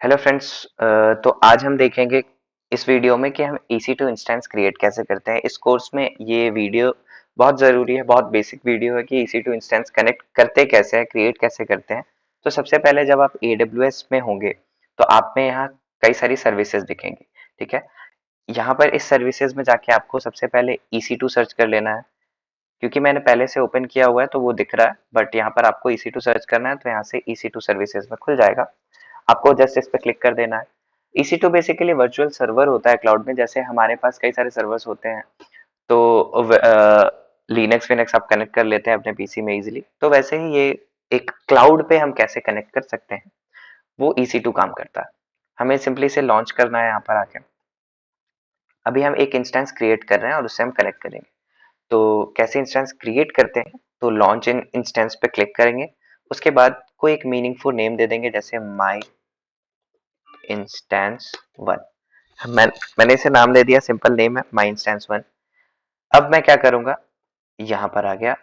Hello friends. तो आज हम देखेंगे इस वीडियो में कि हम EC2 इंस्टेंस क्रिएट कैसे करते हैं। इस कोर्स में ये वीडियो बहुत ज़रूरी है, बहुत बेसिक वीडियो है कि EC2 इंस्टेंस कनेक्ट करते कैसे हैं, क्रिएट कैसे करते हैं। तो सबसे पहले जब आप AWS में होंगे तो आप में यहाँ कई सारी सर्विसेज दिखेंगी। ठीक है, यहाँ पर इस सर्विसेज में जाके आपको सबसे पहले EC2 सर्च कर लेना है। क्योंकि मैंने पहले से ओपन किया हुआ है तो वो दिख रहा है, बट यहाँ पर आपको EC2 सर्च करना है तो यहाँ से EC2 सर्विसेज में खुल जाएगा। आपको जस्ट इस पे क्लिक कर देना है। EC2 बेसिकली वर्चुअल सर्वर होता है क्लाउड में। जैसे हमारे पास कई सारे सर्वर्स होते हैं तो लिनक्स विनक्स आप कनेक्ट कर लेते हैं अपने पीसी में इजीली, तो वैसे ही ये एक क्लाउड पे हम कैसे कनेक्ट कर सकते हैं वो EC2 काम करता है। हमें सिंपली इसे लॉन्च करना है। यहाँ पर आके अभी हम एक इंस्टेंस क्रिएट कर रहे हैं और उससे हम कनेक्ट करेंगे। तो कैसे इंस्टेंस क्रिएट करते हैं, तो लॉन्च इन इंस्टेंस पे क्लिक करेंगे। उसके बाद कोई एक मीनिंगफुल नेम दे देंगे, जैसे माई इंस्टेंस वन। मैंने इसे नाम दे दिया, सिंपल नेम है माई इंस्टेंस वन। अब मैं क्या करूंगा, यहाँ पर आ गया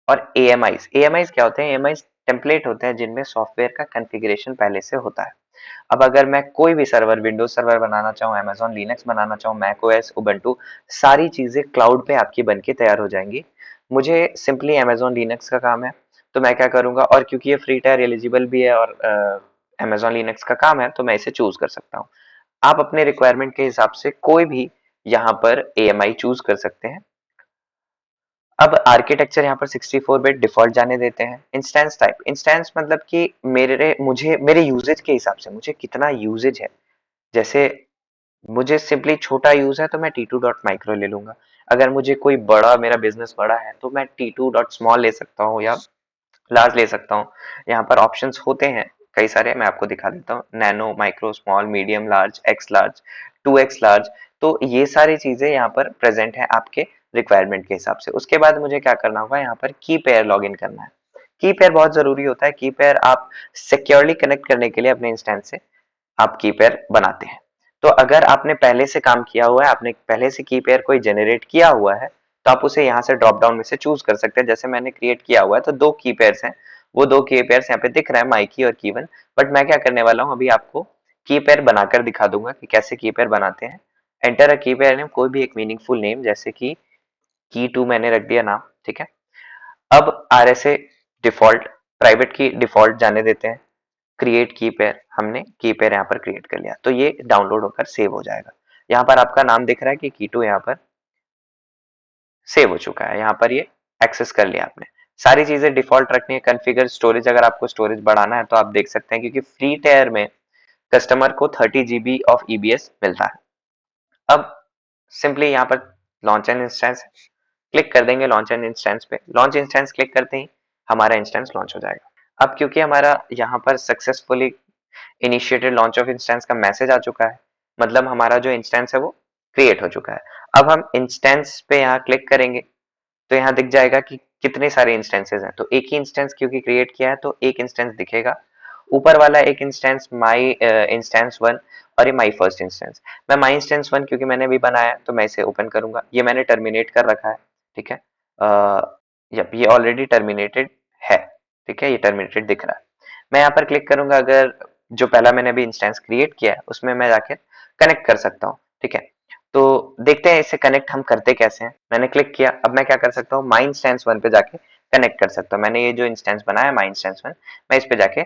और एएमआईज क्या होते हैं? एएमआईज टेम्पलेट होते हैं जिनमें सॉफ्टवेयर का कॉन्फ़िगरेशन पहले से होता है। अब अगर मैं कोई भी सर्वर, विंडोज सर्वर बनाना चाहूँ, अमेजॉन लिनक्स बनाना चाहूँ, मैक ओएस, उबंटू, सारी चीजें क्लाउड पे आपकी बन के तैयार हो जाएंगी। मुझे सिंपली अमेजॉन लिनक्स का काम है, तो मैं क्या करूंगा, और क्योंकि ये फ्री टायर एलिजिबल भी है और अमेजॉन लिनक्स का काम है तो मैं इसे चूज कर सकता हूँ। आप अपने रिक्वायरमेंट के हिसाब से कोई भी यहाँ पर एएमआई चूज कर सकते हैं। अब आर्किटेक्चर यहाँ पर 64 बिट डिफॉल्ट जाने देते हैं। इंस्टेंस टाइप, इंस्टेंस मतलब कि मेरे यूजेज के हिसाब से मुझे कितना यूजेज है। जैसे मुझे सिंपली छोटा यूज है तो मैं t2.micro ले लूंगा। अगर मुझे कोई बड़ा, मेरा बिजनेस बड़ा है तो मैं t2.small ले सकता हूँ या लार्ज ले सकता हूँ। यहाँ पर ऑप्शंस होते हैं कई सारे, मैं आपको दिखा देता हूँ। Nano, micro, small, medium, large, x large, 2x large. तो ये सारी चीजें यहाँ पर प्रेजेंट है आपके रिक्वायरमेंट के हिसाब से। उसके बाद मुझे क्या करना होगा, यहाँ पर की पेयर लॉग इन करना है। की पेयर बहुत जरूरी होता है। की पेयर आप सिक्योरली कनेक्ट करने के लिए अपने इंस्टेंस से आप की पेयर बनाते हैं। तो अगर आपने पहले से काम किया हुआ है, आपने पहले से की पेयर कोई जनरेट किया हुआ है, तो आप उसे यहाँ से ड्रॉप डाउन में से चूज कर सकते हैं। जैसे मैंने क्रिएट किया हुआ है तो दो की पेयर्स हैं, वो दो की पेयर्स यहाँ पे दिख रहा है, माइकी और कीवन। बट मैं क्या करने वाला हूँ, अभी आपको की पेयर बनाकर दिखा दूंगा कि कैसे की पेयर बनाते हैं। एंटर अ की पेयर नेम, कोई भी एक मीनिंगफुल नेम, जैसे कि की2 मैंने रख दिया नाम। ठीक है, अब RSA डिफॉल्ट, प्राइवेट की डिफॉल्ट जाने देते हैं। क्रिएट की पेयर, हमने की पेयर यहाँ पर क्रिएट कर लिया, तो ये डाउनलोड होकर सेव हो जाएगा। यहाँ पर आपका नाम दिख रहा है कि की2 यहाँ पर सेव हो चुका है। यहाँ पर ये एक्सेस कर लिया आपने। सारी चीजें डिफॉल्ट रखनी है। कॉन्फ़िगर स्टोरेज, अगर आपको स्टोरेज बढ़ाना है तो आप देख सकते हैं, क्योंकि फ्री टायर में कस्टमर को 30 GB ऑफ EBS मिलता है। अब सिंपली यहाँ पर लॉन्च एन इंस्टेंस क्लिक कर देंगे। लॉन्च एन इंस्टेंस पे लॉन्च इंस्टेंस क्लिक करते ही हमारा इंस्टेंस लॉन्च हो जाएगा। अब क्योंकि हमारा यहाँ पर successfully initiated launch of instance का मैसेज आ चुका है, मतलब हमारा जो इंस्टेंस है वो क्रिएट हो चुका है। अब हम इंस्टेंस पे यहाँ क्लिक करेंगे तो यहाँ दिख जाएगा कि कितने सारे इंस्टेंसेस हैं। तो एक ही इंस्टेंस क्योंकि क्रिएट किया है तो एक इंस्टेंस दिखेगा। ऊपर वाला एक इंस्टेंस माई इंस्टेंस वन, और ये माई फर्स्ट इंस्टेंस। मैं माई इंस्टेंस वन क्योंकि मैंने भी बनाया है तो मैं इसे ओपन करूंगा। ये मैंने टर्मिनेट कर रखा है। ठीक है, यप, ये ऑलरेडी टर्मिनेटेड है। ठीक है, ये टर्मिनेटेड दिख रहा है। मैं यहाँ पर क्लिक करूंगा, अगर जो पहला मैंने अभी इंस्टेंस क्रिएट किया है उसमें मैं जाकर कनेक्ट कर सकता हूँ। ठीक है, तो देखते हैं इसे कनेक्ट हम करते कैसे हैं। मैंने क्लिक किया, अब मैं क्या कर सकता हूँ, माई इंस्टेंस वन पे जाके कनेक्ट कर सकता हूँ। मैंने ये जो इंस्टेंस बनाया है माई इंस्टेंस वन, मैं इस पे जाके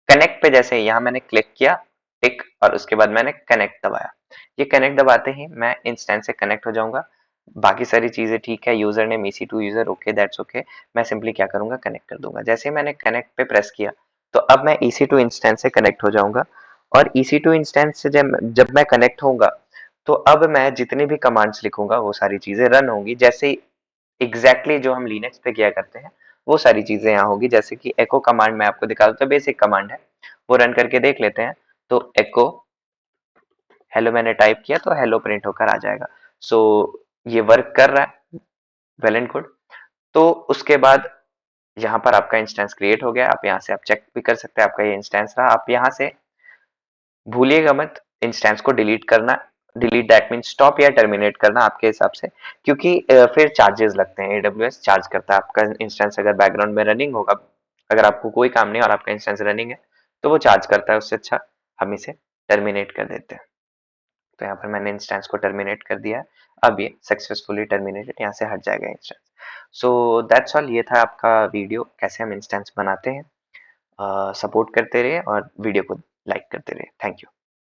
कनेक्ट पे, जैसे यहाँ मैंने क्लिक किया टिक, और उसके बाद मैंने कनेक्ट दबाया। ये कनेक्ट दबाते ही मैं इंस्टेंस से कनेक्ट हो जाऊंगा। बाकी सारी चीजें ठीक है, user name EC2 user, okay that's okay. मैं सिंपली क्या करूंगा, कनेक्ट कर दूंगा। जैसे ही मैंने कनेक्ट पे प्रेस किया तो अब मैं EC2 इंस्टेंस से कनेक्ट हो जाऊंगा। और EC2 इंस्टेंस से जब मैं कनेक्ट होऊंगा तो अब मैं जितनी भी कमांड्स लिखूंगा वो सारी चीजें रन होंगी, जैसे एग्जैक्टली जो हम लिनक्स पे किया करते हैं वो सारी चीजें यहाँ होगी। जैसे कि एको कमांड मैं आपको दिखा दूं, तो बेसिक कमांड है, वो रन करके देख लेते हैं। तो एको हेलो मैंने टाइप किया तो हेलो प्रिंट होकर आ जाएगा। सो ये वर्क कर रहा है, वेल एंड गुड। तो उसके बाद यहाँ पर आपका इंस्टेंस क्रिएट हो गया। आप यहाँ से आप चेक भी कर सकते हैं आपका ये इंस्टेंस रहा। आप यहाँ से भूलिएगा मत इंस्टेंस को डिलीट करना। डिलीट दैट मीन स्टॉप या टर्मिनेट करना आपके हिसाब से, क्योंकि फिर चार्जेस लगते हैं। AWS चार्ज करता है। आपका इंस्टेंस अगर बैकग्राउंड में रनिंग होगा, अगर आपको कोई काम नहीं और आपका इंस्टेंस रनिंग है तो वो चार्ज करता है। उससे अच्छा हम इसे टर्मिनेट कर देते हैं। तो यहाँ पर मैंने इंस्टेंस को टर्मिनेट कर दिया। अब ये सक्सेसफुली टर्मिनेटेड, यहाँ से हट जाएगा इंस्टेंस। सो दैट्स ऑल, ये था आपका वीडियो कैसे हम इंस्टेंस बनाते हैं। सपोर्ट करते रहिए और वीडियो को लाइक करते रहिए। Thank you.